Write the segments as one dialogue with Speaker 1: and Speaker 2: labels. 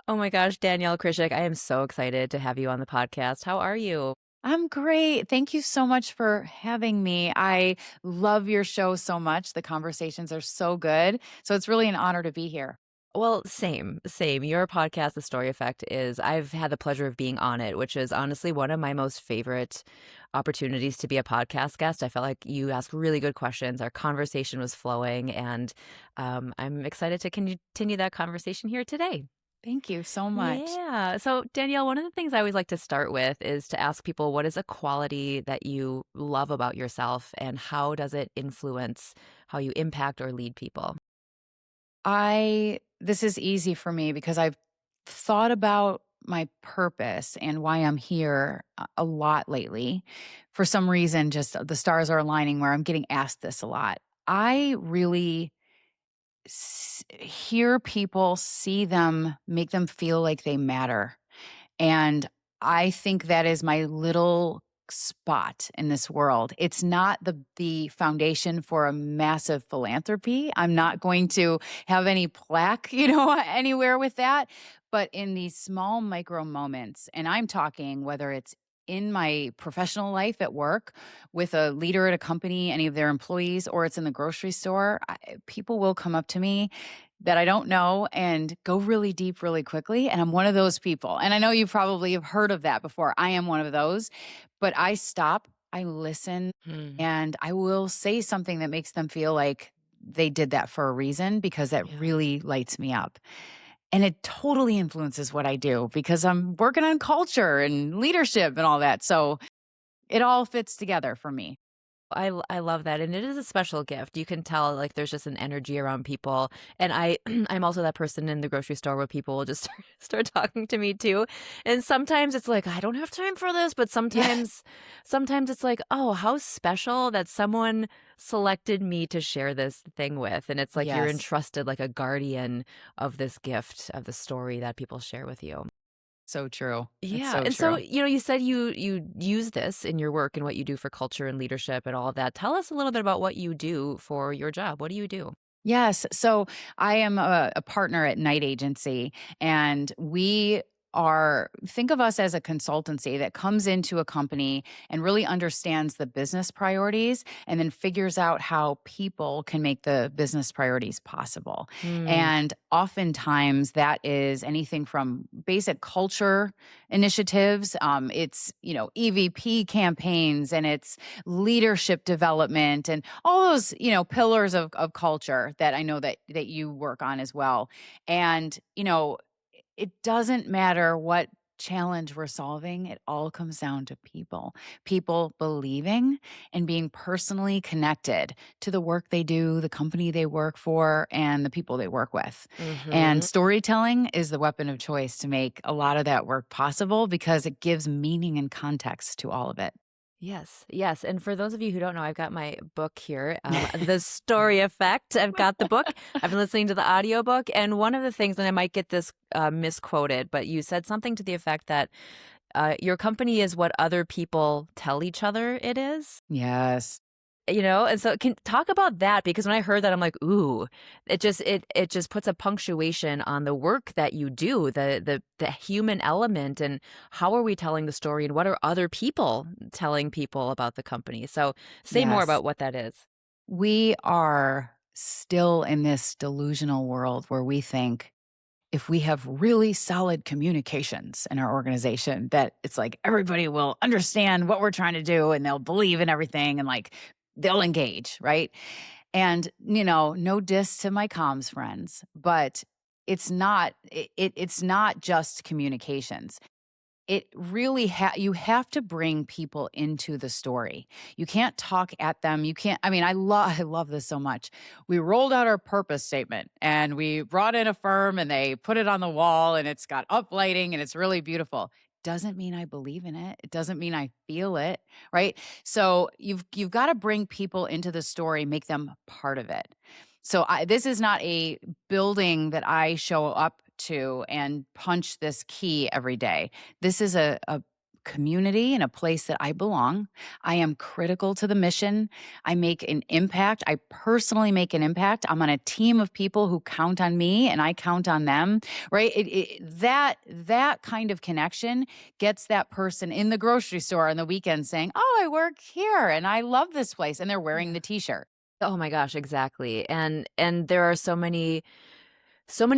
Speaker 1: Oh my gosh, Danielle Krischik, I am so excited to have you on the podcast. How are you?
Speaker 2: I'm great. Thank you so much for having me. I love your show so much. The conversations are so good. So it's really an honor to be here.
Speaker 1: Well, same. Your podcast, The Story Effect, I've had the pleasure of being on it, which is honestly one of my most favorite opportunities to be a podcast guest. I felt like you asked really good questions. Our conversation was flowing, and I'm excited to continue that conversation here today.
Speaker 2: Thank you so much.
Speaker 1: Yeah. So, Danielle, one of the things I always like to start with is to ask people what is a quality that you love about yourself and how does it influence how you impact or lead people?
Speaker 2: This is easy for me because I've thought about my purpose and why I'm here a lot lately. For some reason, just the stars are aligning where I'm getting asked this a lot. I really hear people, see them, make them feel like they matter. And I think that is my little spot in this world. It's not the foundation for a massive philanthropy. I'm not going to have any plaque, anywhere with that. But in these small micro moments, and I'm talking whether it's in my professional life at work with a leader at a company, any of their employees, or it's in the grocery store, people will come up to me that I don't know and go really deep really quickly. And I'm one of those people. And I know you probably have heard of that before. I am one of those, but I stop, I listen,
Speaker 1: Hmm.
Speaker 2: and I will say something that makes them feel like they did that for a reason because that
Speaker 1: Yeah.
Speaker 2: really lights me up. And it totally influences what I do because I'm working on culture and leadership and all that. So it all fits together for me.
Speaker 1: I love that, and it is a special gift. You can tell, like, there's just an energy around people, and I I'm also that person in the grocery store where people will just start talking to me too, and sometimes it's like, "I don't have time for this," but
Speaker 2: Yeah.
Speaker 1: sometimes it's like, "Oh, how special that someone selected me to share this thing with," and it's like you're
Speaker 2: Yes.
Speaker 1: entrusted like a guardian of this gift, of the story that people share with you.
Speaker 2: So true. It's
Speaker 1: Yeah,
Speaker 2: so
Speaker 1: and so,
Speaker 2: true.
Speaker 1: you said you use this in your work and what you do for culture and leadership and all of that. Tell us a little bit about what you do for your job. What do you do?
Speaker 2: Yes. So I am a partner at Night Agency, and think of us as a consultancy that comes into a company and really understands the business priorities and then figures out how people can make the business priorities possible.
Speaker 1: Hmm.
Speaker 2: And oftentimes that is anything from basic culture initiatives, it's EVP campaigns, and it's leadership development and all those pillars of culture that I know that you work on as well. And it doesn't matter what challenge we're solving, it all comes down to people believing and being personally connected to the work they do, the company they work for, and the people they work with. And
Speaker 1: Mhm.
Speaker 2: storytelling is the weapon of choice to make a lot of that work possible because it gives meaning and context to all of it.
Speaker 1: Yes, yes, and for those of you who don't know, I've got my book here, The Story Effect. I've got the book. I've been listening to the audiobook, and one of the things, and I might get this misquoted, but you said something to the effect that your company is what other people tell each other it is.
Speaker 2: Yes.
Speaker 1: And so can talk about that because when I heard that, I'm like, ooh, it just puts a punctuation on the work that you do, the human element, and how are we telling the story, and what are other people telling people about the company? So say more
Speaker 2: Yes.
Speaker 1: about what that is.
Speaker 2: We are still in this delusional world where we think if we have really solid communications in our organization, that it's like everybody will understand what we're trying to do and they'll believe in everything and like they'll engage, right? And no diss to my comms friends, but it's not just communications. It really you have to bring people into the story. You can't talk at them. You can't I mean, I love this so much. We rolled out our purpose statement and we brought in a firm and they put it on the wall and it's got uplighting and it's really beautiful. Doesn't mean I believe in it. It doesn't mean I feel it, right? So you've got to bring people into the story, make them part of it. So this is not a building that I show up to and punch this key every day. This is a community and a place that I belong. I am critical to the mission. I make an impact. I personally make an impact. I'm on a team of people who count on me and I count on them, right? That kind of connection gets that person in the grocery store on the weekend saying, "Oh, I work here and I love this place." And they're wearing
Speaker 1: Yeah.
Speaker 2: the t-shirt.
Speaker 1: Oh my gosh, exactly. And there are so many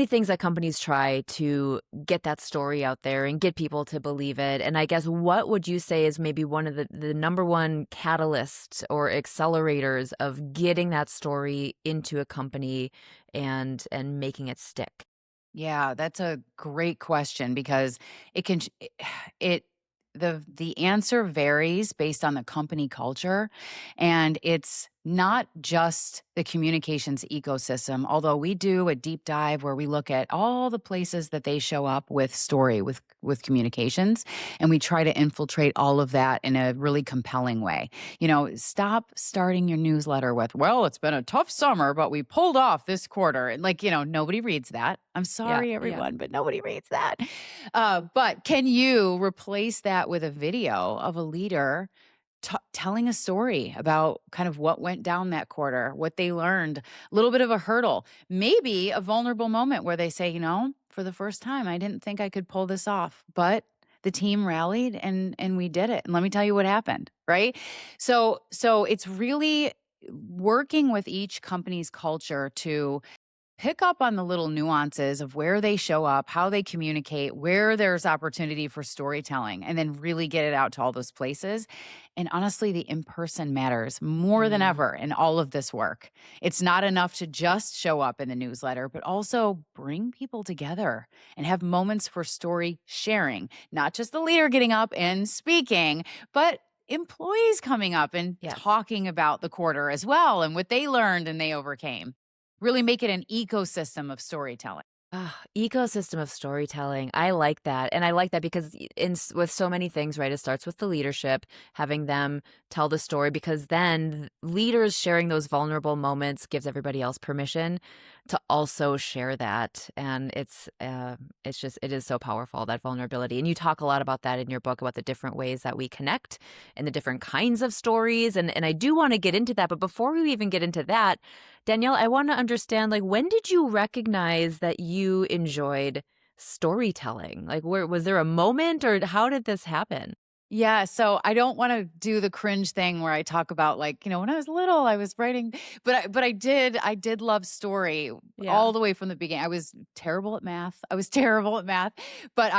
Speaker 1: things that companies try to get that story out there and get people to believe it. And I guess what would you say is maybe one of the number one catalysts or accelerators of getting that story into a company and making it stick?
Speaker 2: Yeah, that's a great question because it can it the answer varies based on the company culture, and it's not just the communications ecosystem, although we do a deep dive where we look at all the places that they show up with story with communications, and we try to infiltrate all of that in a really compelling way. Stop starting your newsletter with, "Well, it's been a tough summer, but we pulled off this quarter." And nobody reads that. I'm
Speaker 1: Yeah,
Speaker 2: sorry,
Speaker 1: yeah.
Speaker 2: everyone, but nobody reads that. But can you replace that with a video of a leader telling a story about kind of what went down that quarter, what they learned, a little bit of a hurdle, maybe a vulnerable moment where they say, for the first time, I didn't think I could pull this off, but the team rallied and we did it. And let me tell you what happened, right? So it's really working with each company's culture to pick up on the little nuances of where they show up, how they communicate, where there's opportunity for storytelling, and then really get it out to all those places. And honestly, the in person matters more than
Speaker 1: Mm,
Speaker 2: ever in all of this work. It's not enough to just show up in the newsletter, but also bring people together and have moments for story sharing, not just the leader getting up and speaking, but employees coming up and
Speaker 1: yes.
Speaker 2: talking about the quarter as well and what they learned and they overcame. Really make it an ecosystem of storytelling.
Speaker 1: Ah, ecosystem of storytelling. I like that. And I like that because with so many things, right, it starts with the leadership, having them tell the story because then leaders sharing those vulnerable moments gives everybody else permission to also share that. And it's just it is so powerful, that vulnerability. And you talk a lot about that in your book about the different ways that we connect and the different kinds of stories. And I do want to get into that, but before we even get into that, Danielle, I want to understand, like, when did you recognize that you enjoyed storytelling? Like, where was there a moment or how did this happen?
Speaker 2: Yeah, so I don't wanna do the cringe thing where I talk about, like, when I was little, I was writing, but I did love story
Speaker 1: Yeah.
Speaker 2: all the way from the beginning. I was terrible at math. I was terrible at math, but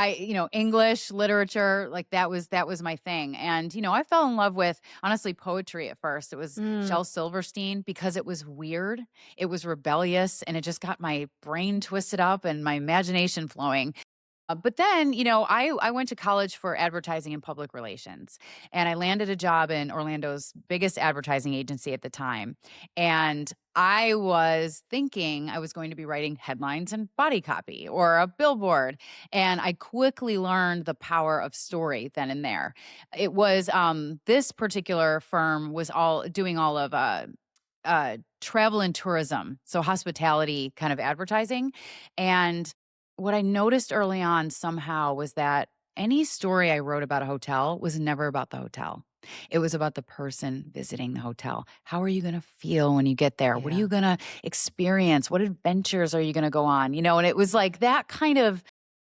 Speaker 2: English, literature, like, that was my thing, and, I fell in love with, honestly, poetry at first. It was
Speaker 1: Mm,
Speaker 2: Shel Silverstein because it was weird, it was rebellious, and it just got my brain twisted up and my imagination flowing. But then, I went to college for advertising and public relations, and I landed a job in Orlando's biggest advertising agency at the time. And I was thinking I was going to be writing headlines and body copy or a billboard. And I quickly learned the power of story then and there. It was this particular firm was all doing all of travel and tourism, so hospitality kind of advertising. And what I noticed early on somehow was that any story I wrote about a hotel was never about the hotel. It was about the person visiting the hotel. How are you going to feel when you get there? What are
Speaker 1: yeah.
Speaker 2: you going to experience? What adventures are you going to go on? And it was like that kind of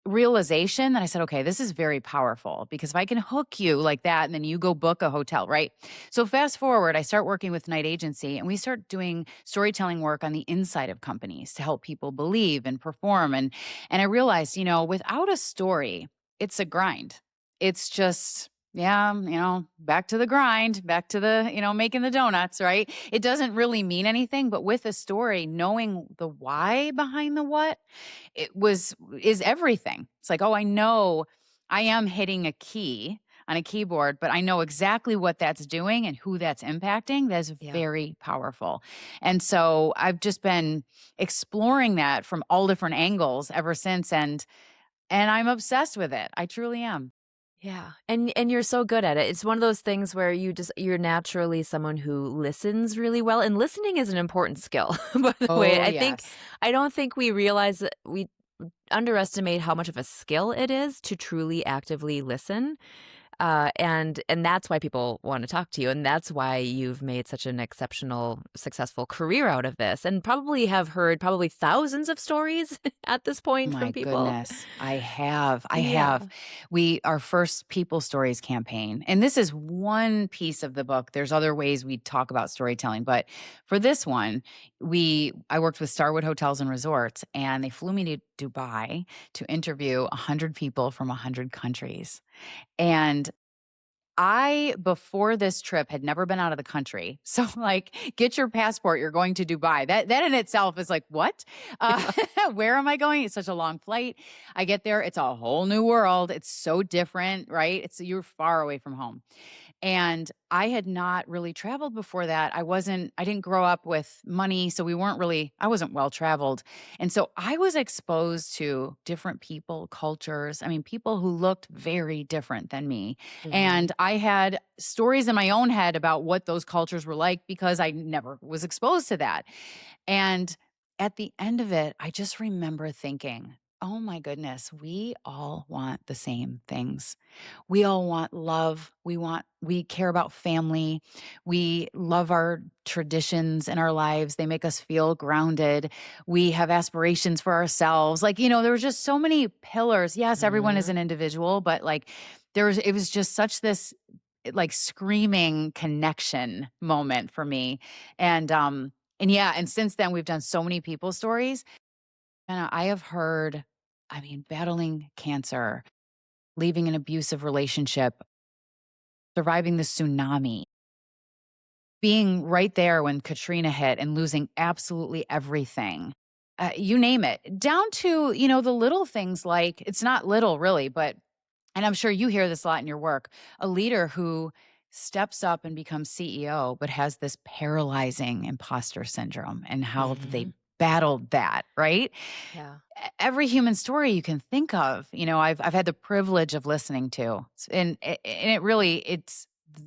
Speaker 2: realization that I said, okay, this is very powerful because if I can hook you like that and then you go book a hotel, right? So fast forward, I start working with Night Agency and we start doing storytelling work on the inside of companies to help people believe and perform. And I realized, without a story, it's a grind. It's just, yeah, back to the grind, back to the, making the donuts, right? It doesn't really mean anything, but with a story, knowing the why behind the what, is everything. It's like, "Oh, I know I am hitting a key on a keyboard, but I know exactly what that's doing and who that's impacting." That's
Speaker 1: Yeah.
Speaker 2: very powerful. And so I've just been exploring that from all different angles ever since, and I'm obsessed with it. I truly am.
Speaker 1: Yeah. And you're so good at it. It's one of those things where you're naturally someone who listens really well, and listening is an important skill. By the way,
Speaker 2: Oh, yes.
Speaker 1: I don't think we realize that we underestimate how much of a skill it is to truly actively listen. And that's why people want to talk to you, and that's why you've made such an exceptional, successful career out of this, and probably have heard probably thousands of stories at this point
Speaker 2: My
Speaker 1: from people.
Speaker 2: goodness. I have. I have.
Speaker 1: Yeah.
Speaker 2: Our first People Stories campaign, and this is one piece of the book. There's other ways we talk about storytelling, but for this one, I worked with Starwood Hotels and Resorts, and they flew me to Dubai to interview 100 people from 100 countries. And before this trip, had never been out of the country. So, like, get your passport, you're going to Dubai. That in itself is like, what?
Speaker 1: Yeah.
Speaker 2: Where am I going? It's such a long flight. I get there, it's a whole new world. It's so different, right? You're far away from home. And I had not really traveled before that. I didn't grow up with money. So I wasn't well traveled. And so I was exposed to different people, cultures. I mean, people who looked very different than me.
Speaker 1: Mhm.
Speaker 2: And I had stories in my own head about what those cultures were like because I never was exposed to that. And at the end of it, I just remember thinking, oh my goodness, we all want the same things. We all want love. We care about family. We love our traditions in our lives. They make us feel grounded. We have aspirations for ourselves. Like, there was just so many pillars. Yes, everyone is
Speaker 1: Mhm.
Speaker 2: an individual, but like it was just such this like screaming connection moment for me. And yeah, and since then we've done so many people stories. And I have heard, I mean, battling cancer, leaving an abusive relationship, surviving the tsunami, being right there when Katrina hit and losing absolutely everything. You name it, down to, the little things like it's not little really, but, and I'm sure you hear this a lot in your work, a leader who steps up and becomes CEO, but has this paralyzing imposter syndrome and how they
Speaker 1: Mhm.
Speaker 2: battled that, right?
Speaker 1: Yeah.
Speaker 2: Every human story you can think of, I've had the privilege of listening to. And it really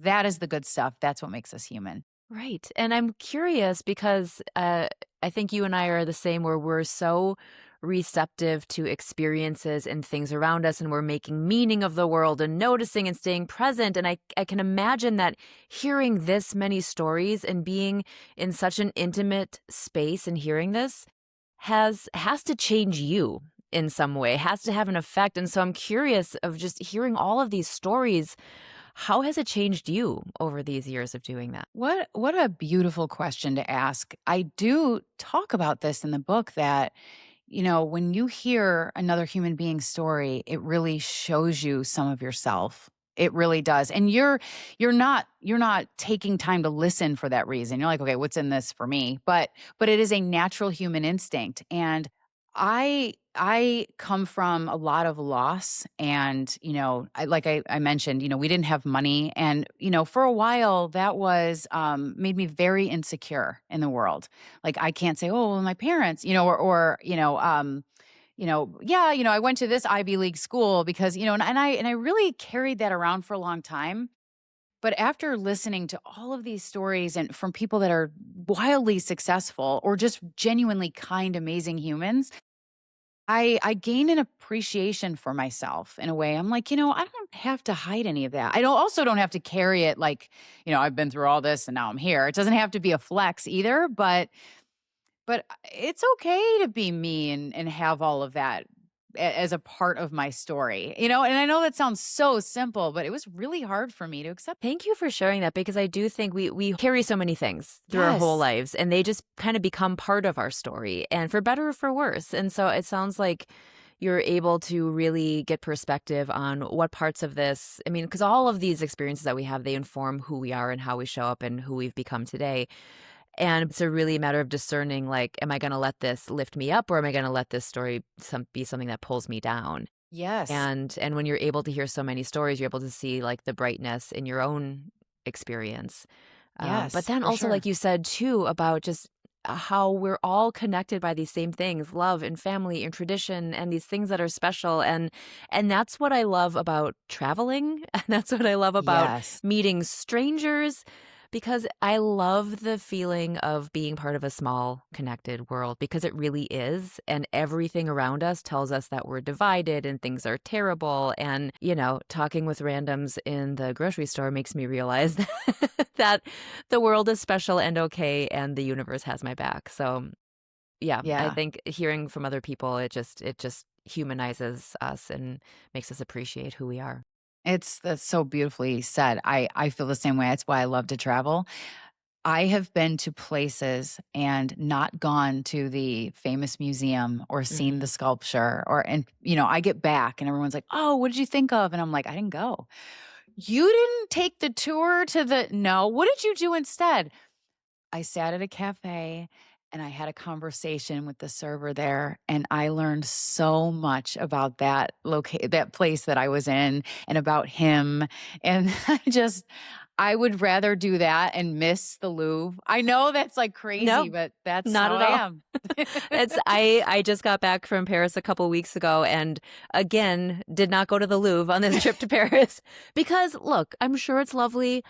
Speaker 2: that is the good stuff. That's what makes us human.
Speaker 1: Right. And I'm curious because I think you and I are the same, where we're so receptive to experiences and things around us, and we're making meaning of the world and noticing and staying present. And I can imagine that hearing this many stories and being in such an intimate space and hearing this has to change you in some way, has to have an effect. And so I'm curious of just hearing all of these stories. How has it changed you over these years of doing that?
Speaker 2: What a beautiful question to ask. I do talk about this in the book that, when you hear another human being's story, it really shows you some of yourself. It really does. And you're not taking time to listen for that reason. You're like, okay, what's in this for me? But it is a natural human instinct. And I come from a lot of loss, and I mentioned, we didn't have money, and for a while that was made me very insecure in the world. Like, I can't say, oh well, my parents, yeah, I went to this Ivy League school because, and I really carried that around for a long time. But after listening to all of these stories and from people that are wildly successful or just genuinely kind, amazing humans, I gain an appreciation for myself in a way. I'm like, I don't have to hide any of that. I don't have to carry it like, I've been through all this and now I'm here. It doesn't have to be a flex either, but it's okay to be me and have all of that as a part of my story. And I know that sounds so simple, but it was really hard for me to accept.
Speaker 1: Thank you for sharing that, because I do think we carry so many things through our whole
Speaker 2: Yes.
Speaker 1: lives, and they just kind of become part of our story, and for better or for worse. And so it sounds like you're able to really get perspective on what parts of this, I mean, because all of these experiences that we have, they inform who we are and how we show up and who we've become today. And it's a really matter of discerning, like, am I going to let this lift me up, or am I going to let this story be something that pulls me down?
Speaker 2: Yes.
Speaker 1: And when you're able to hear so many stories, you're able to see, like, the brightness in your own experience. But
Speaker 2: Yes,
Speaker 1: then
Speaker 2: for
Speaker 1: also, like
Speaker 2: sure.
Speaker 1: you said too, about just how we're all connected by these same things, love and family and tradition and these things that are special. And that's what I love about traveling. And that's what I love about
Speaker 2: Yes.
Speaker 1: meeting strangers, Because I love the feeling of being part of a small, connected world because it really is. And everything around us tells us that we're divided and things are terrible. And, talking with randoms in the grocery store makes me realize that the world is special and okay and the universe has my back. So, yeah, I
Speaker 2: Yeah.
Speaker 1: think hearing from other people, it just humanizes us and makes us appreciate who we are.
Speaker 2: That's so beautifully said. I feel the same way. That's why I love to travel. I have been to places and not gone to the famous museum or seen the
Speaker 1: Mhm.
Speaker 2: sculpture and I get back and everyone's like, "Oh, what did you think of?" And I'm like, "I didn't go." "You didn't take the tour to the" "No. What did you do instead?" I sat at a cafe and I had a conversation with the server there, and I learned so much about that place that I was in and about him, and I would rather do that and miss the Louvre. I know that's, like, crazy,
Speaker 1: No,
Speaker 2: but that's
Speaker 1: not
Speaker 2: how
Speaker 1: at
Speaker 2: I
Speaker 1: all.
Speaker 2: am.
Speaker 1: It's I just got back from Paris a couple weeks ago and again did not go to the Louvre on this trip to Paris because look, I'm sure it's lovely.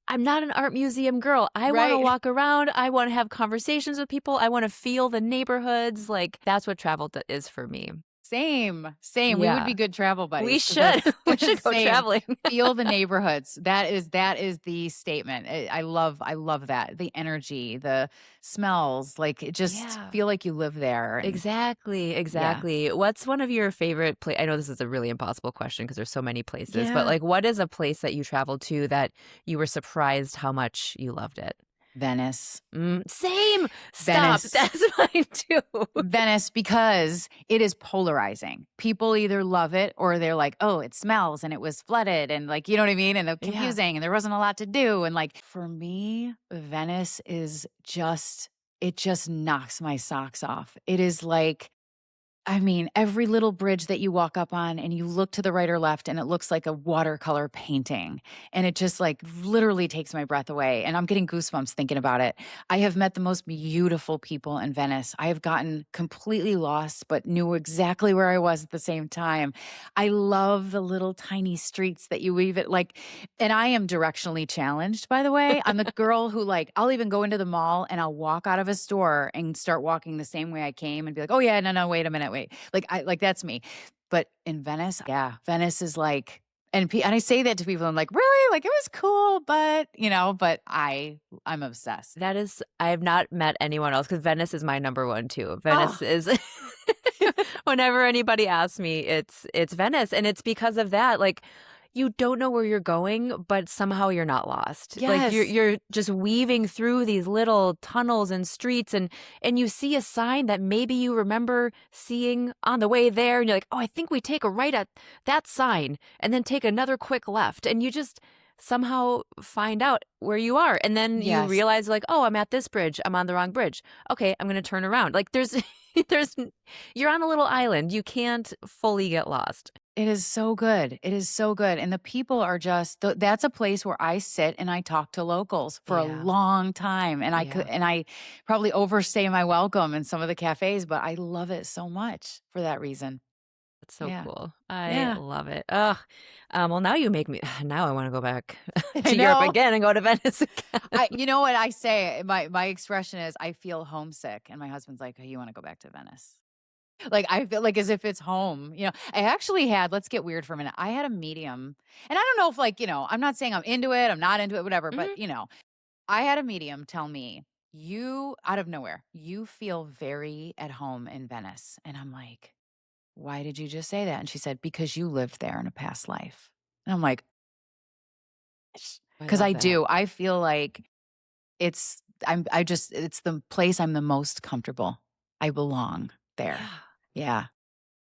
Speaker 1: I'm not an art museum girl. I want to
Speaker 2: Right.
Speaker 1: walk around. I want to have conversations with people. I want to feel the neighborhoods. Like that's what travel is for me.
Speaker 2: Same, same. We would
Speaker 1: Yeah,
Speaker 2: be good travel
Speaker 1: we
Speaker 2: buddies because
Speaker 1: should.
Speaker 2: that's
Speaker 1: We should go
Speaker 2: same.
Speaker 1: traveling.
Speaker 2: Feel the neighborhoods. That is the statement. I love that. The energy, the smells, like, it just
Speaker 1: Yeah.
Speaker 2: feel like you live there and
Speaker 1: Exactly,
Speaker 2: yeah.
Speaker 1: exactly. What's one of your favorite I know this is a really impossible question because there's so many places, but,
Speaker 2: Yeah.
Speaker 1: like, what is a place that you traveled to that you were surprised how much you loved it?
Speaker 2: Venice.
Speaker 1: Same! Stop,
Speaker 2: Venice.
Speaker 1: that's mine too.
Speaker 2: Venice because it is polarizing. People either love it or they're like, "Oh, it smells and it was flooded," and, like, you know what I mean? And the
Speaker 1: Yeah.
Speaker 2: confusing and there wasn't a lot to do, and, like, for me, Venice is just it just knocks my socks off. It is like every little bridge that you walk up on and you look to the right or left and it looks like a watercolor painting. And it just like literally takes my breath away. And I'm getting goosebumps thinking about it. I have met the most beautiful people in Venice. I have gotten completely lost, but knew exactly where I was at the same time. I love the little tiny streets that you weave it like, and I am directionally challenged, by the way. I'm the girl who, like, I'll even go into the mall and I'll walk out of a store and start walking the same way I came and be like, "Oh yeah, no, no, wait a minute, wait." Like that's me. But in Venice, yeah, Venice is like and I say that to people, I'm like, "Really? Like, it was cool, but I'm obsessed."
Speaker 1: That is I have not met anyone else because Venice is my number 1 too.
Speaker 2: Oh.
Speaker 1: Venice is whenever anybody asks me, it's Venice, and it's because of that, like, you don't know where you're going, but somehow you're not lost. Like, you're
Speaker 2: Yes.
Speaker 1: you're just weaving through these little tunnels and streets, and you see a sign that maybe you remember seeing on the way there, and you're like, "Oh, I think we take a right at that sign, and then take another quick left," and you just somehow find out where you are, and then you
Speaker 2: Yes.
Speaker 1: realize, like, "Oh, I'm at this bridge. I'm on the wrong bridge. Okay, I'm gonna turn around." Like, there's there's you're on a little island. You can't fully get lost.
Speaker 2: It is so good. It is so good. And the people are just that's a place where I sit and I talk to locals for a
Speaker 1: Yeah.
Speaker 2: long time and
Speaker 1: Yeah.
Speaker 2: I probably overstay my welcome in some of the cafes, but I love it so much for that reason.
Speaker 1: That's so
Speaker 2: Yeah.
Speaker 1: cool. I
Speaker 2: Yeah.
Speaker 1: love it. Ugh. Well, now you make me now I wanna go back
Speaker 2: I
Speaker 1: to Europe
Speaker 2: know.
Speaker 1: again and go to Venice again.
Speaker 2: You know what I say? My expression is I feel homesick and my husband's like, "Oh, you want to go back to Venice?" Like, I feel like as if it's home, I actually had let's get weird for a minute. I had a medium, and I don't know if, like, I'm not saying I'm into it, I'm not into it, whatever, but,
Speaker 1: Mhm.
Speaker 2: I had a medium tell me, "You out of nowhere, you feel very at home in Venice." And I'm like, "Why did you just say that?" And she said, "Because you lived there in a past life." And I'm like,
Speaker 1: I
Speaker 2: "Cause
Speaker 1: love
Speaker 2: I
Speaker 1: that.
Speaker 2: do. I feel like it's the place I'm the most comfortable. I belong there."
Speaker 1: Yeah.
Speaker 2: Yeah.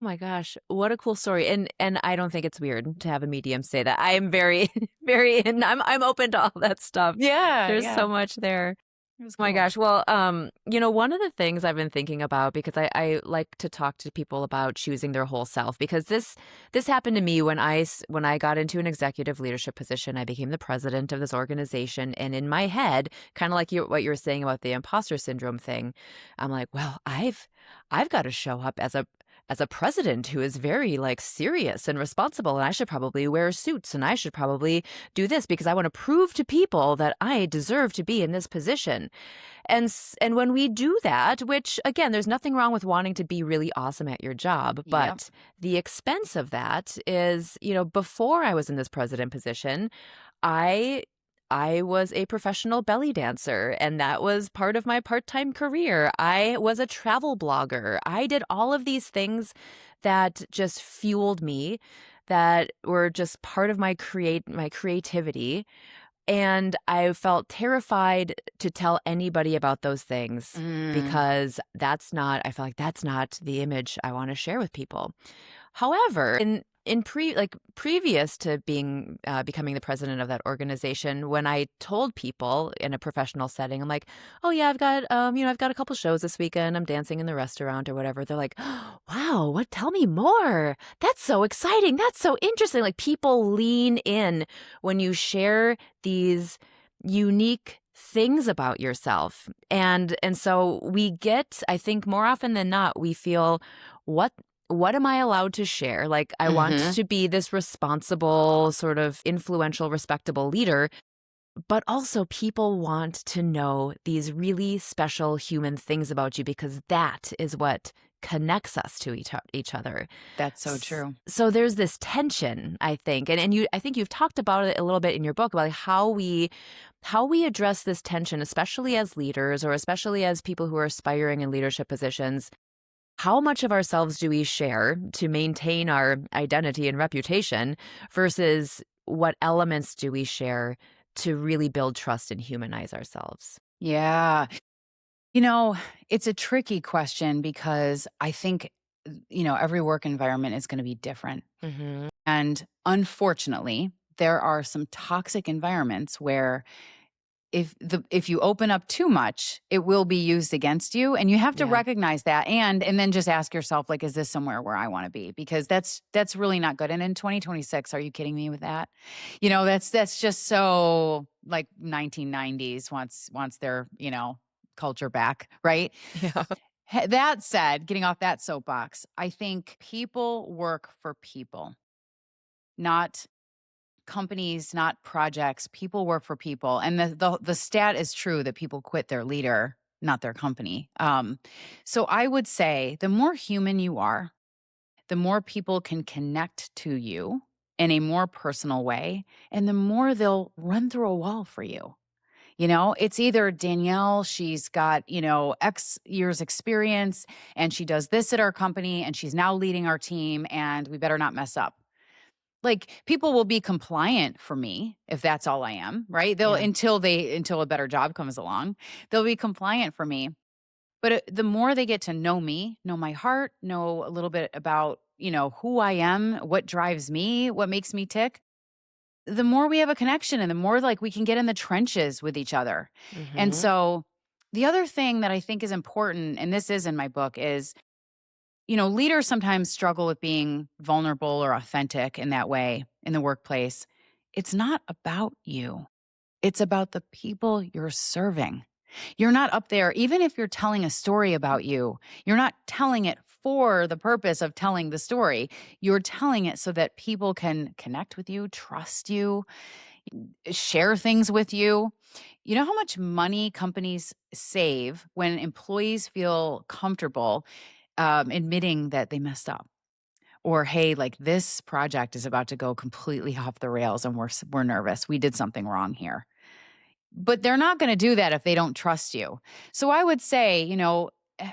Speaker 1: Oh my gosh, what a cool story, and I don't think it's weird to have a medium say that. I am very, very in I'm open to all that stuff.
Speaker 2: Yeah,
Speaker 1: There's
Speaker 2: yeah.
Speaker 1: so much there.
Speaker 2: It was
Speaker 1: Oh my
Speaker 2: cool.
Speaker 1: gosh. Well, one of the things I've been thinking about because I like to talk to people about choosing their whole self because this happened to me when when I got into an executive leadership position. I became the president of this organization, and in my head, kind of like what you were saying about the imposter syndrome thing, I'm like, well, I've got to show up as a president who is very like serious and responsible, and I should probably wear suits and I should probably do this because I want to prove to people that I deserve to be in this position. And when we do that, which again, there's nothing wrong with wanting to be really awesome at your job,
Speaker 2: Yep.
Speaker 1: but the expense of that is, before I was in this president position, I I was a professional belly dancer, and that was part of my part-time career. I was a travel blogger. I did all of these things that just fueled me, that were just part of my creativity. And I felt terrified to tell anybody about those things
Speaker 2: Mm.
Speaker 1: because I feel like that's not the image I want to share with people. However, previous to becoming the president of that organization, when I told people in a professional setting, I'm like, "Oh yeah, I've got a couple shows this weekend. I'm dancing in the restaurant or whatever." They're like, "Wow, what? Tell me more. That's so exciting. That's so interesting." Like people lean in when you share these unique things about yourself. And so we get, I think more often than not, we feel what what am I allowed to share? Like, I want
Speaker 2: Mhm.
Speaker 1: to be this responsible, sort of influential, respectable leader, but also people want to know these really special human things about you because that is what connects us to each other.
Speaker 2: That's so true.
Speaker 1: So there's this tension, I think, and I think you've talked about it a little bit in your book about how we address this tension, especially as leaders or especially as people who are aspiring in leadership positions. How much of ourselves do we share to maintain our identity and reputation versus what elements do we share to really build trust and humanize ourselves?
Speaker 2: Yeah. You know, it's a tricky question because I think, every work environment is going to be different.
Speaker 1: Mhm.
Speaker 2: And unfortunately, there are some toxic environments where if you open up too much, it will be used against you, and you have to
Speaker 1: Yeah.
Speaker 2: recognize that, and then just ask yourself, like, is this somewhere where I want to be? Because that's really not good. And in 2026, are you kidding me with that? That's just so like 1990s wants their, culture back, right?
Speaker 1: Yeah.
Speaker 2: That said, getting off that soapbox, I think people work for people, not companies, not projects. People work for people, and the stat is true that people quit their leader, not their company. So I would say the more human you are, the more people can connect to you in a more personal way, and the more they'll run through a wall for you. It's either Danielle, she's got, X years experience and she does this at our company and she's now leading our team and we better not mess up. Like people will be compliant for me if that's all I am, right? They'll
Speaker 1: Yeah.
Speaker 2: until a better job comes along, they'll be compliant for me. But the more they get to know me, know my heart, know a little bit about, who I am, what drives me, what makes me tick, the more we have a connection and the more like we can get in the trenches with each other. And
Speaker 1: Mhm.
Speaker 2: so the other thing that I think is important, and this is in my book, is, leaders sometimes struggle with being vulnerable or authentic in that way in the workplace. It's not about you. It's about the people you're serving. You're not up there, even if you're telling a story about you, you're not telling it for the purpose of telling the story. You're telling it so that people can connect with you, trust you, share things with you. You know how much money companies save when employees feel comfortable admitting that they messed up? Or, hey, like this project is about to go completely off the rails and we're nervous. We did something wrong here. But they're not gonna do that if they don't trust you. So I would say,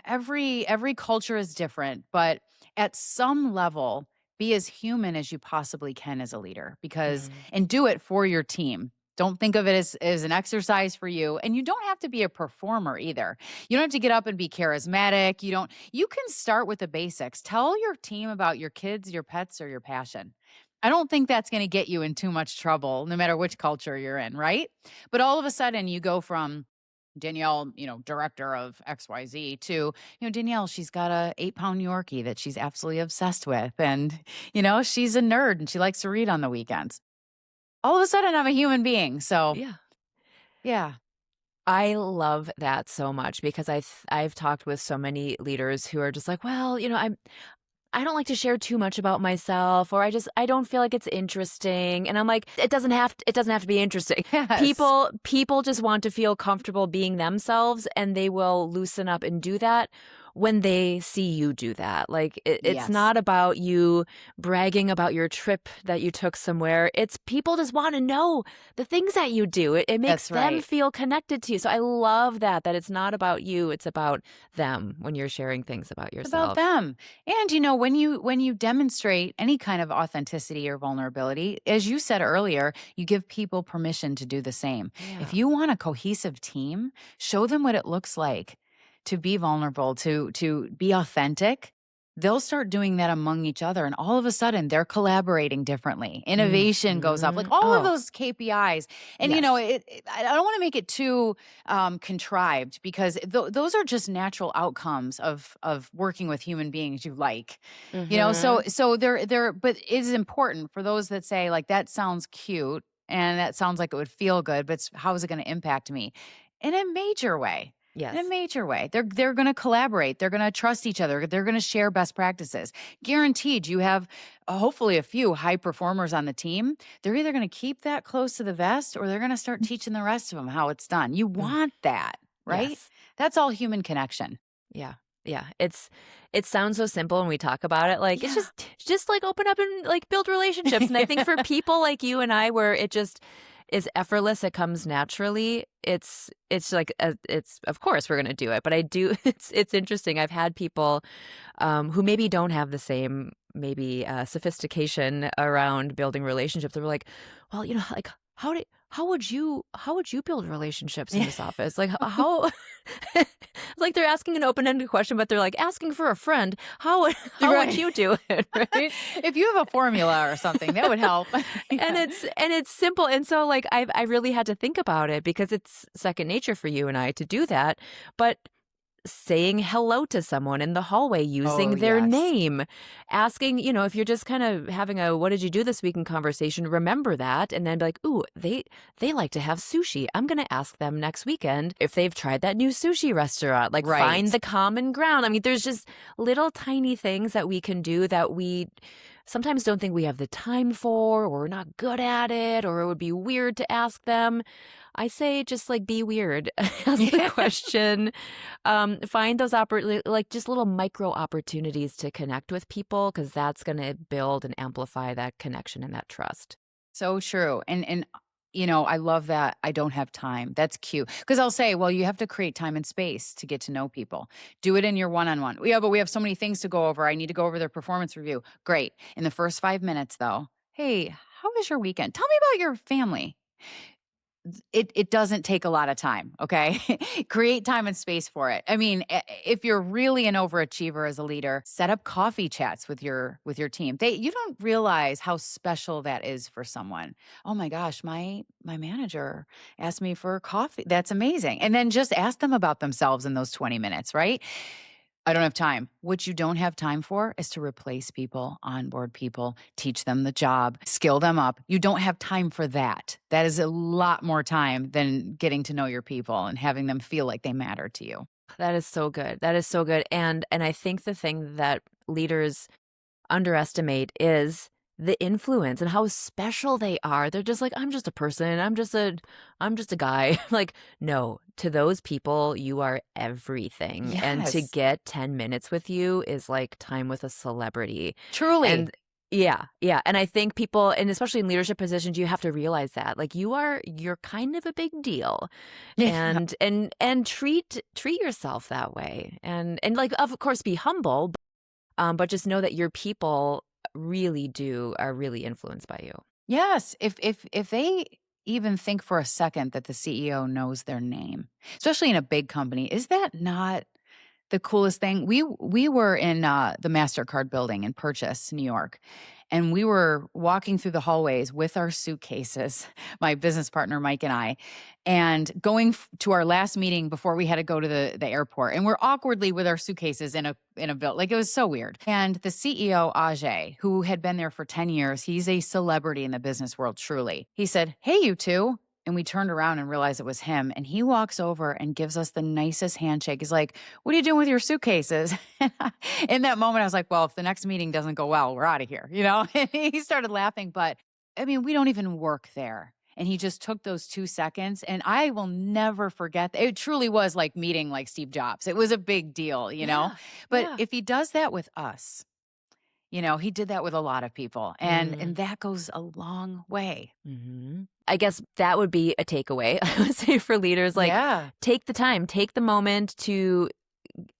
Speaker 2: every culture is different, but at some level, be as human as you possibly can as a leader because
Speaker 1: Mhm.
Speaker 2: and do it for your team. Don't think of it as an exercise for you. And you don't have to be a performer either. You don't have to get up and be charismatic. You can start with the basics. Tell your team about your kids, your pets, or your passion. I don't think that's going to get you in too much trouble, no matter which culture you're in, right? But all of a sudden, you go from Danielle, director of XYZ to, Danielle, she's got a 8-pound Yorkie that she's absolutely obsessed with. And, she's a nerd and she likes to read on the weekends. All of a sudden, I'm a human being. So,
Speaker 1: Yeah.
Speaker 2: yeah.
Speaker 1: I love that so much because I've talked with so many leaders who are just like, "Well, I don't like to share too much about myself, or I don't feel like it's interesting. And I'm like, it doesn't have to be interesting.
Speaker 2: Yes.
Speaker 1: People just want to feel comfortable being themselves, and they will loosen up and do that when they see you do that. Like it's
Speaker 2: Yes.
Speaker 1: not about you bragging about your trip that you took somewhere. It's people just want to know the things that you do. It makes
Speaker 2: That's
Speaker 1: them
Speaker 2: right.
Speaker 1: feel connected to you. So I love that it's not about you, it's about them when you're sharing things about
Speaker 2: It's about
Speaker 1: yourself.
Speaker 2: them. And when you demonstrate any kind of authenticity or vulnerability, as you said earlier, you give people permission to do the same. If
Speaker 1: Yeah.
Speaker 2: you want a cohesive team, show them what it looks like to be vulnerable, to be authentic. They'll start doing that among each other, and all of a sudden they're collaborating differently. Innovation goes up, like all of
Speaker 1: Oh,
Speaker 2: those KPIs. And
Speaker 1: yes.
Speaker 2: I don't want to make it too contrived, because those are just natural outcomes of working with human beings you like. So
Speaker 1: Mhm.
Speaker 2: they're but it is important for those that say, like, that sounds cute and that sounds like it would feel good, but how is it going to impact me in a major way? In a
Speaker 1: Yes.
Speaker 2: major way. They're going to collaborate. They're going to trust each other. They're going to share best practices. Guaranteed, you have hopefully a few high performers on the team. They're either going to keep that close to the vest, or they're going to start teaching the rest of them how it's done. You
Speaker 1: Mm,
Speaker 2: want that, right?
Speaker 1: yes.
Speaker 2: That's all human connection.
Speaker 1: Yeah. Yeah. It sounds so simple when we talk about it. Like
Speaker 2: Yeah.
Speaker 1: it's just like open up and like build relationships. And I think for people like you and I, where it just is effortless, it comes naturally. It's like it's of course we're gonna do it, but I do. It's interesting. I've had people who maybe don't have the same maybe sophistication around building relationships. They were like, well, like how would you build relationships in
Speaker 2: Yeah.
Speaker 1: this office? Like how it's like they're asking an open-ended question, but they're like asking for a friend. How would
Speaker 2: Right.
Speaker 1: you do it, right?
Speaker 2: If you have a formula or something, that would help.
Speaker 1: And
Speaker 2: Yeah.
Speaker 1: it's simple. And so like I really had to think about it because it's second nature for you and I to do that. But saying hello to someone in the hallway
Speaker 2: Oh,
Speaker 1: using their
Speaker 2: yes.
Speaker 1: name, asking, if you're just kind of having a what did you do this week in conversation, remember that and then be like, ooh, they like to have sushi. I'm going to ask them next weekend if they've tried that new sushi restaurant. Like find
Speaker 2: Right.
Speaker 1: the common ground. I mean, there's just little tiny things that we can do that we sometimes don't think we have the time for, or we're not good at it, or it would be weird to ask them. I say just like be weird. Ask the
Speaker 2: Yeah.
Speaker 1: question. Find those like just little micro opportunities to connect with people because that's going to build and amplify that connection and that trust.
Speaker 2: So true. And I love that I don't have time. That's cute. Because I'll say, well, you have to create time and space to get to know people. Do it in your one-on-one. Yeah, but we have so many things to go over. I need to go over their performance review. Great. In the first 5 minutes, though, hey, how was your weekend? Tell me about your family. It doesn't take a lot of time, okay? Create time and space for it. I mean, if you're really an overachiever as a leader, set up coffee chats with your team. You don't realize how special that is for someone. Oh my gosh, my manager asked me for coffee. That's amazing. And then just ask them about themselves in those 20 minutes, right? I don't have time. What you don't have time for is to replace people, onboard people, teach them the job, skill them up. You don't have time for that. That is a lot more time than getting to know your people and having them feel like they matter to you.
Speaker 1: That is so good. That is so good. And I think the thing that leaders underestimate is the influence and how special they are. They're just like, I'm just a person. I'm just a guy. Like, no, to those people, you are everything. And to
Speaker 2: Yes,
Speaker 1: get 10 minutes with you is like time with a celebrity.
Speaker 2: truly.
Speaker 1: And yeah, yeah. And I think people, and especially in leadership positions, you have to realize that. Like you're kind of a big deal.
Speaker 2: Yeah.
Speaker 1: And treat yourself that way. And like of course be humble, but just know that your people are really influenced by you.
Speaker 2: Yes. If they even think for a second that the CEO knows their name, especially in a big company, is that not the coolest thing? We were in the Mastercard building in Purchase, New York, and we were walking through the hallways with our suitcases, my business partner Mike and I, and going to our last meeting before we had to go to the airport. And we're awkwardly with our suitcases in a building. Like, it was so weird. And the CEO, Ajay, who had been there for 10 years, he's a celebrity in the business world, truly. He said, "Hey, you two." And we turned around and realized it was him. And he walks over and gives us the nicest handshake. He's like, "What are you doing with your suitcases?" In that moment, I was like, well, if the next meeting doesn't go well, we're out of here, you know? And he started laughing. But I mean, we don't even work there. And he just took those 2 seconds. And I will never forget that. It truly was like meeting like Steve Jobs. It was a big deal, you know?
Speaker 1: Yeah.
Speaker 2: But
Speaker 1: Yeah.
Speaker 2: if he does that with us, he did that with a lot of people. And
Speaker 1: Mm.
Speaker 2: that goes a long way.
Speaker 1: I guess that would be a takeaway, I would say, for leaders, like,
Speaker 2: Yeah.
Speaker 1: take the time, take the moment to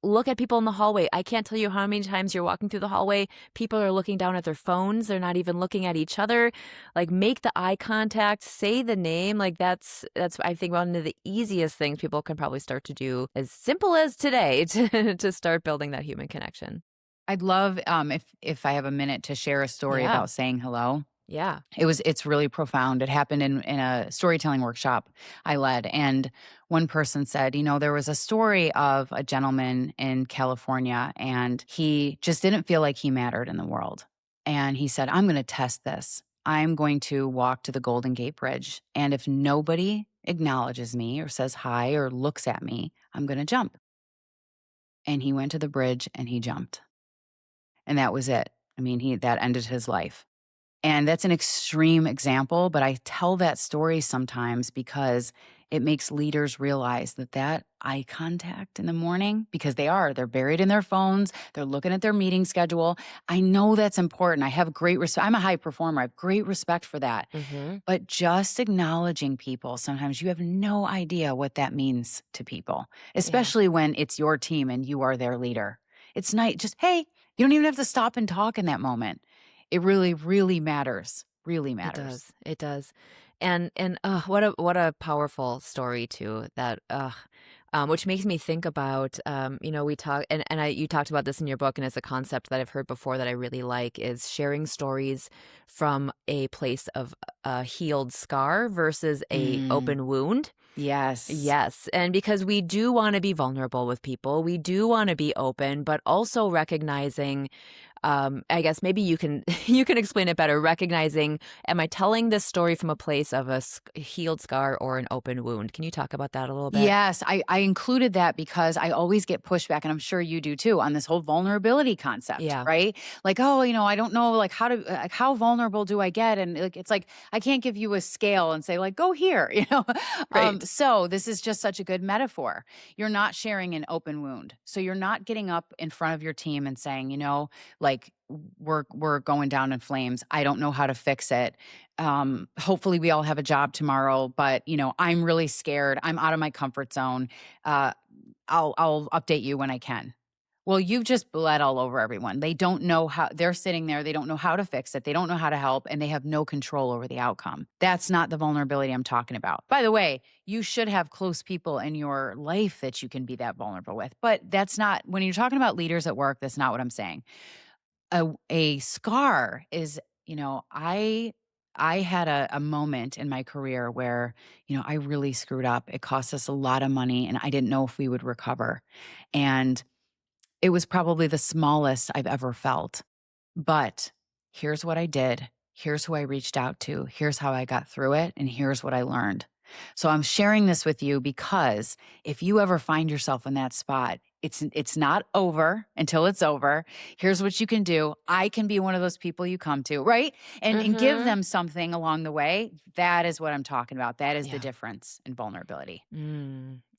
Speaker 1: look at people in the hallway. I can't tell you how many times you're walking through the hallway, people are looking down at their phones, they're not even looking at each other. Like, make the eye contact, say the name. Like, that's I think one of the easiest things people can probably start to do, as simple as today, to start building that human connection.
Speaker 2: I'd love if I have a minute to share a story
Speaker 1: Yeah.
Speaker 2: about saying hello.
Speaker 1: Yeah.
Speaker 2: It's really profound. It happened in a storytelling workshop I led. And one person said, there was a story of a gentleman in California, and he just didn't feel like he mattered in the world. And he said, "I'm going to test this. I'm going to walk to the Golden Gate Bridge. And if nobody acknowledges me or says hi or looks at me, I'm going to jump." And he went to the bridge and he jumped. And that was it. I mean, that ended his life. And that's an extreme example, but I tell that story sometimes because it makes leaders realize that eye contact in the morning, because they're buried in their phones, they're looking at their meeting schedule. I know that's important. I have great respect. I'm a high performer. I have great respect for that.
Speaker 1: Mhm.
Speaker 2: But just acknowledging people, sometimes you have no idea what that means to people,
Speaker 1: Yeah.
Speaker 2: especially when it's your team and you are their leader. It's nice. Just, hey, you don't even have to stop and talk in that moment. It really, really matters. Really
Speaker 1: It
Speaker 2: matters.
Speaker 1: does. It does. And what a powerful story too, that which makes me think about, we talk, and you talked about this in your book, and it's a concept that I've heard before that I really like, is sharing stories from a place of a healed scar versus a
Speaker 2: Mm,
Speaker 1: open wound.
Speaker 2: yes.
Speaker 1: Yes, and because we do want to be vulnerable with people, we do want to be open, but also recognizing, I guess maybe you can you can explain it better. Recognizing, am I telling this story from a place of a healed scar or an open wound? Can you talk about that a little bit?
Speaker 2: Yes, I included that because I always get pushback, and I'm sure you do too, on this whole vulnerability concept,
Speaker 1: Yeah,
Speaker 2: right? Like, oh, I don't know, like like how vulnerable do I get? And like, it's like I can't give you a scale and say like, go here,
Speaker 1: right.
Speaker 2: So this is just such a good metaphor. You're not sharing an open wound, so you're not getting up in front of your team and saying, like we're going down in flames. I don't know how to fix it. Hopefully we all have a job tomorrow, but I'm really scared. I'm out of my comfort zone. Uh, I'll update you when I can. Well, you've just bled all over everyone. They don't know how. They're sitting there. They don't know how to fix it. They don't know how to help, and they have no control over the outcome. That's not the vulnerability I'm talking about. By the way, you should have close people in your life that you can be that vulnerable with. But that's not, when you're talking about leaders at work, that's not what I'm saying. A scar is, I had a moment in my career where, I really screwed up. It cost us a lot of money and I didn't know if we would recover. And it was probably the smallest I've ever felt. But here's what I did. Here's who I reached out to. Here's how I got through it. And here's what I learned. So I'm sharing this with you because if you ever find yourself in that spot, it's not over until it's over. Here's what you can do. I can be one of those people you come to, right? And give
Speaker 1: Mm-hmm.
Speaker 2: them something along the way. That is what I'm talking about. That is the
Speaker 1: Yeah.
Speaker 2: difference in vulnerability.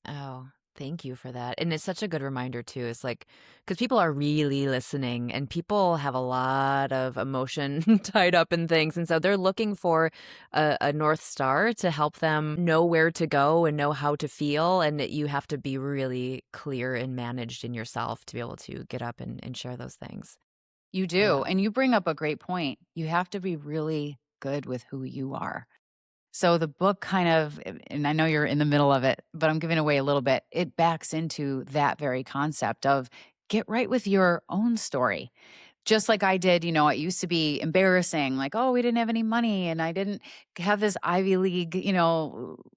Speaker 1: Oh, thank you for that. And it's such a good reminder too. It's like, because people are really listening and people have a lot of emotion tied up in things. And so they're looking for a North Star to help them know where to go and know how to feel. And that you have to be really clear and managed in yourself to be able to get up and share those things.
Speaker 2: You
Speaker 1: Yeah.
Speaker 2: do. And you bring up a great point. You have to be really good with who you are. So the book kind of, and I know you're in the middle of it, but I'm giving away a little bit. It backs into that very concept of get right with your own story. Just like I did, it used to be embarrassing, like, oh, we didn't have any money and I didn't have this Ivy League,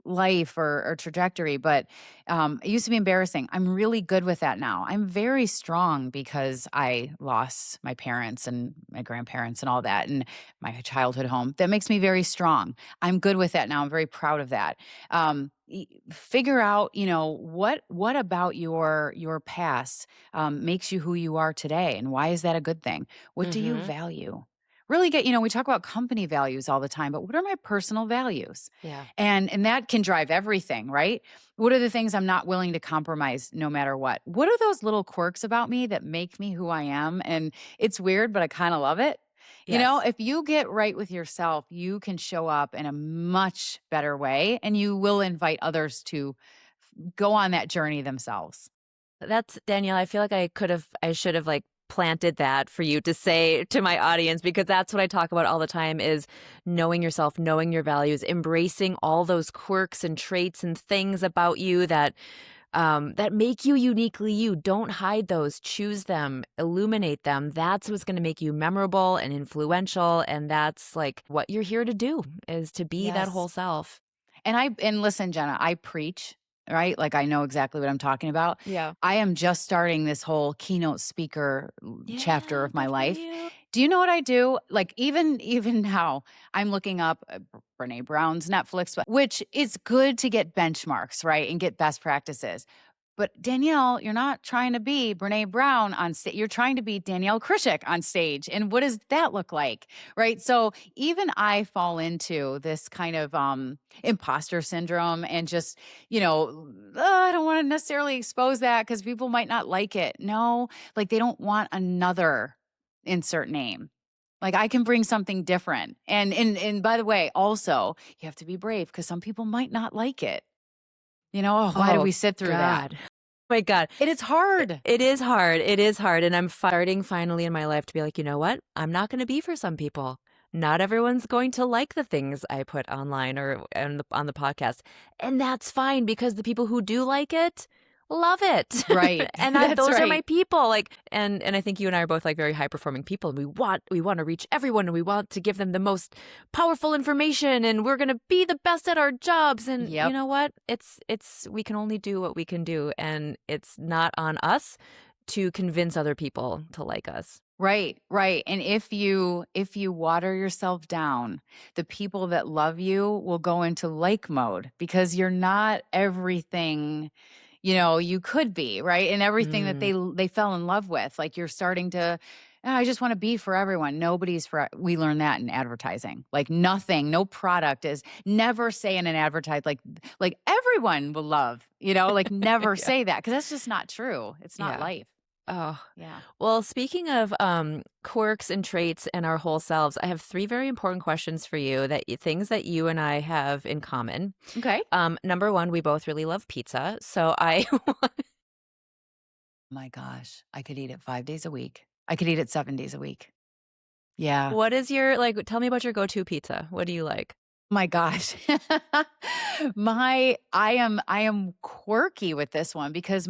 Speaker 2: life or trajectory. But it used to be embarrassing. I'm really good with that now. I'm very strong because I lost my parents and my grandparents and all that and my childhood home. That makes me very strong. I'm good with that now. I'm very proud of that. Figure out, what about your past makes you who you are today, and why is that a good thing? What do you
Speaker 1: Mhm.
Speaker 2: value? Really we talk about company values all the time, but what are my personal values?
Speaker 1: Yeah.
Speaker 2: And that can drive everything, right? What are the things I'm not willing to compromise no matter what? What are those little quirks about me that make me who I am? And it's weird, but I kind of love it.
Speaker 1: Yes.
Speaker 2: If you get right with yourself, you can show up in a much better way and you will invite others to go on that journey themselves.
Speaker 1: That's Danielle, I feel like I should have like planted that for you to say to my audience because that's what I talk about all the time is knowing yourself, knowing your values, embracing all those quirks and traits and things about you that make you uniquely you. Don't hide those. Choose them, illuminate them. That's what's going to make you memorable and influential. And that's like what you're here to do is to be that
Speaker 2: Yes.
Speaker 1: whole self.
Speaker 2: And listen, Jenna, I preach, right? Like I know exactly what I'm talking about.
Speaker 1: Yeah.
Speaker 2: I am just starting this whole keynote speaker chapter
Speaker 1: Yeah.
Speaker 2: of my
Speaker 1: Good for
Speaker 2: life.
Speaker 1: you.
Speaker 2: Do you know what I do? Like even now, I'm looking up Brene Brown's Netflix, which is good to get benchmarks, right, and get best practices. But Danielle, you're not trying to be Brene Brown on stage. You're trying to be Danielle Krischik on stage. And what does that look like? Right. So even I fall into this kind of imposter syndrome and just, I don't want to necessarily expose that because people might not like it. No, like they don't want another insert name. Like I can bring something different. And by the way, also you have to be brave because some people might not like it. Oh, why do
Speaker 1: Oh,
Speaker 2: we sit through that?
Speaker 1: God. My God.
Speaker 2: It is hard.
Speaker 1: It is hard. It is hard. And I'm starting finally in my life to be like, you know what? I'm not going to be for some people. Not everyone's going to like the things I put online or on the podcast. And that's fine because the people who do like it love it.
Speaker 2: Right.
Speaker 1: And
Speaker 2: That's
Speaker 1: those are my
Speaker 2: right.
Speaker 1: people. Like and I think you and I are both like very high performing people. And we want to reach everyone and we want to give them the most powerful information and we're going to be the best at our jobs and you
Speaker 2: Yep.
Speaker 1: know what it's we can only do what we can do and it's not on us to convince other people to like us.
Speaker 2: Right, right. And if you water yourself down, the people that love you will go into like mode because you're not everything, you could be, right? And everything that
Speaker 1: Mm,
Speaker 2: they fell in love with. Like you're starting to "Oh, I just want to be for everyone. Nobody's for we learn that in advertising. Like nothing, no product is never say in an advertise like everyone will love, like never
Speaker 1: yeah.
Speaker 2: say that because that's just not true. It's not
Speaker 1: Yeah.
Speaker 2: life.
Speaker 1: Oh.
Speaker 2: Yeah.
Speaker 1: Well, speaking of quirks and traits and our whole selves, I have three very important questions for you things that you and I have in common.
Speaker 2: Okay.
Speaker 1: Number one, we both really love pizza. So I
Speaker 2: My gosh, I could eat it 5 days a week. I could eat it 7 days a week. Yeah.
Speaker 1: what is your like tell me about your go-to pizza. What do you like?
Speaker 2: My gosh. I am quirky with this one because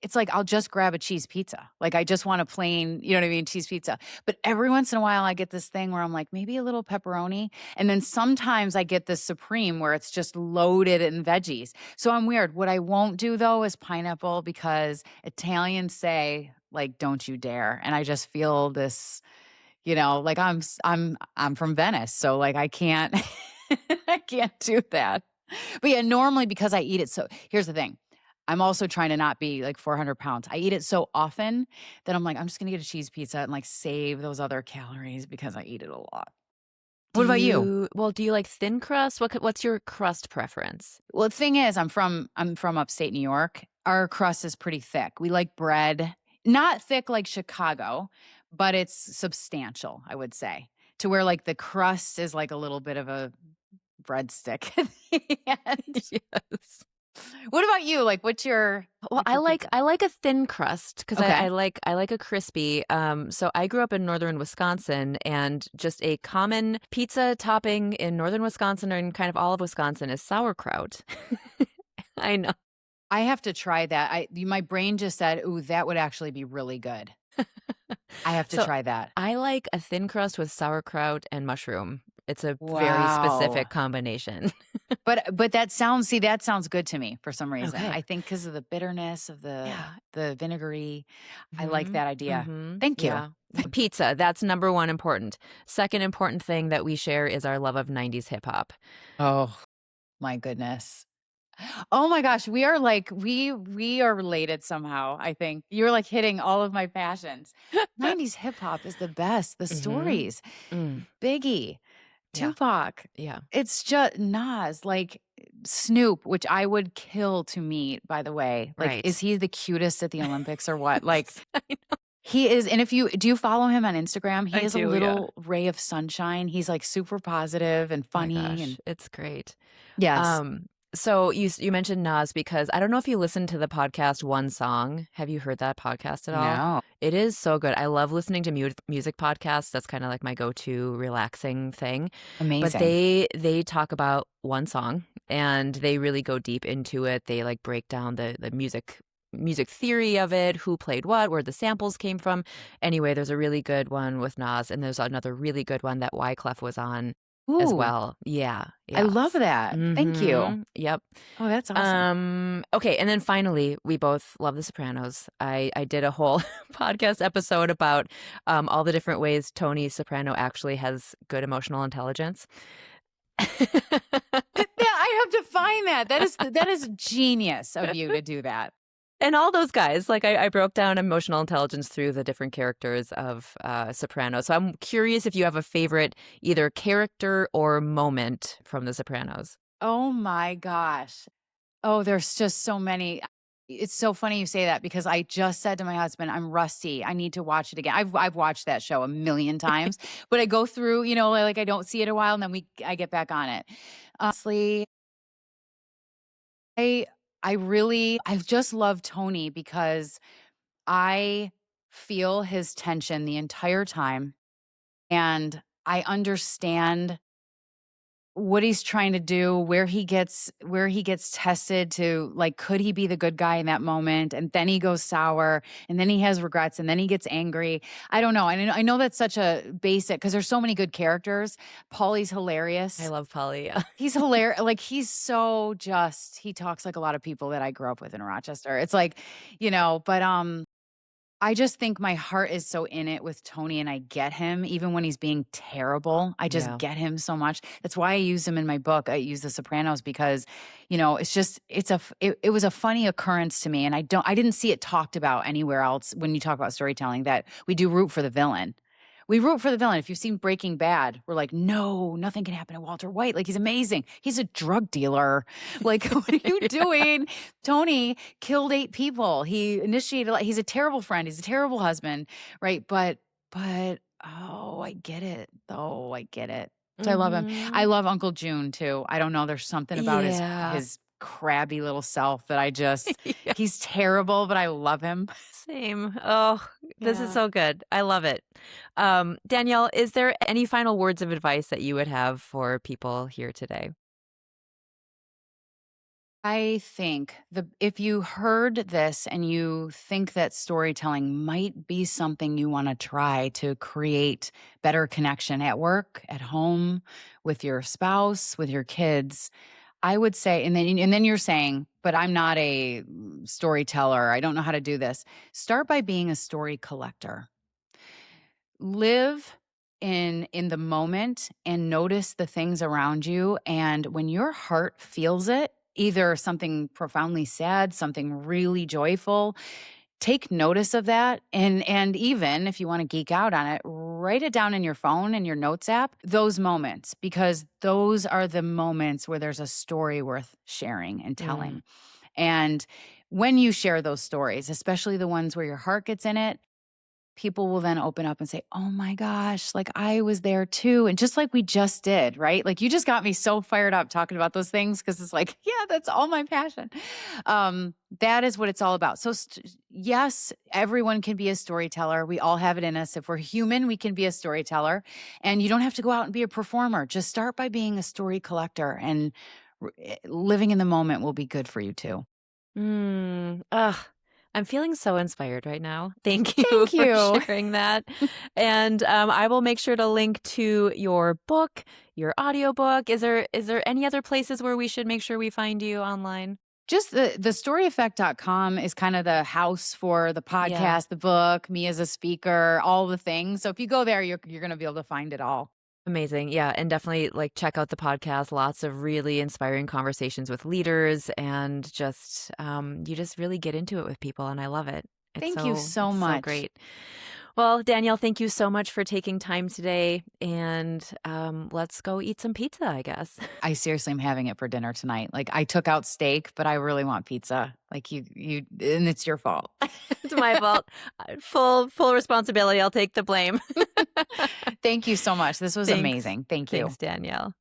Speaker 2: it's like I'll just grab a cheese pizza. Like I just want a plain, you know what I mean, cheese pizza. But every once in a while I get this thing where I'm like maybe a little pepperoni and then sometimes I get this supreme where it's just loaded in veggies. So I'm weird. What I won't do though is pineapple because Italians say like don't you dare. And I just feel this like I'm from Venice, so like I can't I can't do that. But yeah, normally because I eat it so here's the thing. I'm also trying to not be like 400 pounds. I eat it so often that I'm like, I'm just gonna get a cheese pizza and like save those other calories because I eat it a lot. What about you?
Speaker 1: Do you like thin crust? What's your crust preference?
Speaker 2: Well, the thing is, I'm from upstate New York. Our crust is pretty thick. We like bread, not thick like Chicago, but it's substantial, I would say, to where like the crust is like a little bit of a breadstick at the end.
Speaker 1: Yes.
Speaker 2: What about you? Like,
Speaker 1: Well,
Speaker 2: what's your pizza?
Speaker 1: I like a thin crust because
Speaker 2: Okay.
Speaker 1: I like a crispy. So I grew up in northern Wisconsin, and just a common pizza topping in northern Wisconsin or in kind of all of Wisconsin is sauerkraut. I know.
Speaker 2: I have to try that. My brain just said, "Ooh, that would actually be really good." I have to
Speaker 1: So,
Speaker 2: try that.
Speaker 1: I like a thin crust with sauerkraut and mushroom. It's a very
Speaker 2: Wow.
Speaker 1: specific combination.
Speaker 2: But that sounds good to me for some reason.
Speaker 1: Okay.
Speaker 2: I think because of the bitterness of
Speaker 1: Yeah.
Speaker 2: the vinegary. I like
Speaker 1: Mhm.
Speaker 2: that idea.
Speaker 1: Mhm.
Speaker 2: Thank you.
Speaker 1: Yeah. Pizza, that's number 1 important. Second important thing that we share is our love of 90s hip hop.
Speaker 2: Oh, my goodness. Oh my gosh, we are like we are related somehow, I think. You're like hitting all of my passions. 90s hip hop is the best. The
Speaker 1: Mhm.
Speaker 2: stories.
Speaker 1: Mm.
Speaker 2: Biggie,
Speaker 1: Yeah.
Speaker 2: Tupac.
Speaker 1: Yeah.
Speaker 2: It's just Nas, like Snoop, which I would kill to meet, by the way. Like, is
Speaker 1: Right.
Speaker 2: he the cutest at the Olympics or what? Like,
Speaker 1: I know.
Speaker 2: he is. And if you do you follow him on Instagram? He
Speaker 1: I
Speaker 2: is a
Speaker 1: do, yeah.
Speaker 2: little ray of sunshine. He's like super positive and
Speaker 1: Oh my
Speaker 2: funny
Speaker 1: gosh,
Speaker 2: and
Speaker 1: it's great.
Speaker 2: yes.
Speaker 1: Um, so you mentioned Nas because I don't know if you listened to the podcast One Song. Have you heard that podcast at all?
Speaker 2: No.
Speaker 1: It is so good. I love listening to music podcasts. That's kind of like my go-to relaxing thing. But
Speaker 2: Amazing.
Speaker 1: they talk about one song and they really go deep into it. They like break down the music theory of it, who played what, where the samples came from. Anyway, there's a really good one with Nas, and there's another really good one that Wyclef was on as
Speaker 2: Ooh,
Speaker 1: well. Yeah,
Speaker 2: I love
Speaker 1: yes.
Speaker 2: that. Thank you.
Speaker 1: Yep.
Speaker 2: Oh, that's awesome.
Speaker 1: Okay, and then finally, we both love The Sopranos. I did a whole podcast episode about all the different ways Tony Soprano actually has good emotional intelligence.
Speaker 2: Yeah, I have to find that. That is genius of you to do that.
Speaker 1: And all those guys, like I broke down emotional intelligence through the different characters of Soprano. So I'm curious if you have a favorite either character or moment from The Sopranos.
Speaker 2: Oh my gosh. Oh, there's just so many. It's so funny you say that because I just said to my husband, "I'm rusty. I need to watch it again." I've watched that show a million times, but I go through, like I don't see it a while and then I get back on it. Honestly, I I just love Tony because I feel his tension the entire time and I understand what he's trying to do, where he gets tested to like could he be the good guy in that moment and then he goes sour and then he has regrets and then he gets angry. I don't know. I know that's such a basic cuz there's so many good characters. Paulie's
Speaker 1: I
Speaker 2: hilarious.
Speaker 1: love Polly. Yeah.
Speaker 2: He's hilarious. Like he's so just he talks like a lot of people that I grew up with in Rochester. It's like, but I just think my heart is so in it with Tony and I get him even when he's being terrible. I just
Speaker 1: Yeah.
Speaker 2: get him so much. That's why I use him in my book. I use The Sopranos because, it was a funny occurrence to me and I didn't see it talked about anywhere else when you talk about storytelling that we do root for the villain. We root for the villain. If you've seen Breaking Bad, we're like, no, nothing can happen to Walter White. Like, he's amazing. He's a drug dealer. Like, what are you doing? Tony killed 8 people. He initiated, like, he's a terrible friend. He's a terrible husband. Right. Oh, I get it. Oh, I get it. So I love him. I
Speaker 1: Mhm.
Speaker 2: love Uncle June too. I don't know. There's something about his,
Speaker 1: Yeah.
Speaker 2: his crabby little self that
Speaker 1: Yeah.
Speaker 2: he's terrible, but I love him.
Speaker 1: Same. Oh, this is
Speaker 2: Yeah.
Speaker 1: so good. I love it. Danielle, is there any final words of advice that you would have for people here today?
Speaker 2: I think if you heard this and you think that storytelling might be something you want to try to create better connection at work, at home, with your spouse, with your kids, I would say, and then you're saying, but I'm not a storyteller. I don't know how to do this. Start by being a story collector. Live in the moment and notice the things around you, and when your heart feels it, either something profoundly sad, something really joyful, take notice of that, and even if you want to geek out on it, write it down in your phone in your notes app, those moments, because those are the moments where there's a story worth sharing and
Speaker 1: Mm,
Speaker 2: telling. And when you share those stories, especially the ones where your heart gets in it, people will then open up and say, "Oh my gosh, like I was there too." And just like we just did, right? Like you just got me so fired up talking about those things because it's like, yeah, that's all my passion. That is what it's all about. So, yes, everyone can be a storyteller. We all have it in us. If we're human, we can be a storyteller. And you don't have to go out and be a performer. Just start by being a story collector, and living in the moment will be good for you too.
Speaker 1: ugh. I'm feeling so inspired right now. Thank you
Speaker 2: Thank
Speaker 1: for
Speaker 2: you.
Speaker 1: sharing that. And I will make sure to link to your book, your audiobook. Is there any other places where we should make sure we find you online?
Speaker 2: Just the storyeffect.com is kind of the house for the
Speaker 1: Yeah.
Speaker 2: podcast, the book, me as a speaker, all the things. So if you go there, you're going to be able to find it all.
Speaker 1: Amazing. Yeah, and definitely like check out the podcast. Lots of really inspiring conversations with leaders and just you just really get into it with people and I love it. It's
Speaker 2: Thank you
Speaker 1: so
Speaker 2: so
Speaker 1: it's so
Speaker 2: much.
Speaker 1: great. Well, Danielle, thank you so much for taking time today and let's go eat some pizza, I guess.
Speaker 2: I seriously am having it for dinner tonight. Like I took out steak, but I really want pizza. Like and it's your fault.
Speaker 1: It's my fault. Full responsibility. I'll take the blame.
Speaker 2: Thank you so much. This was
Speaker 1: Thanks.
Speaker 2: amazing. Thank you.
Speaker 1: Thanks, Danielle.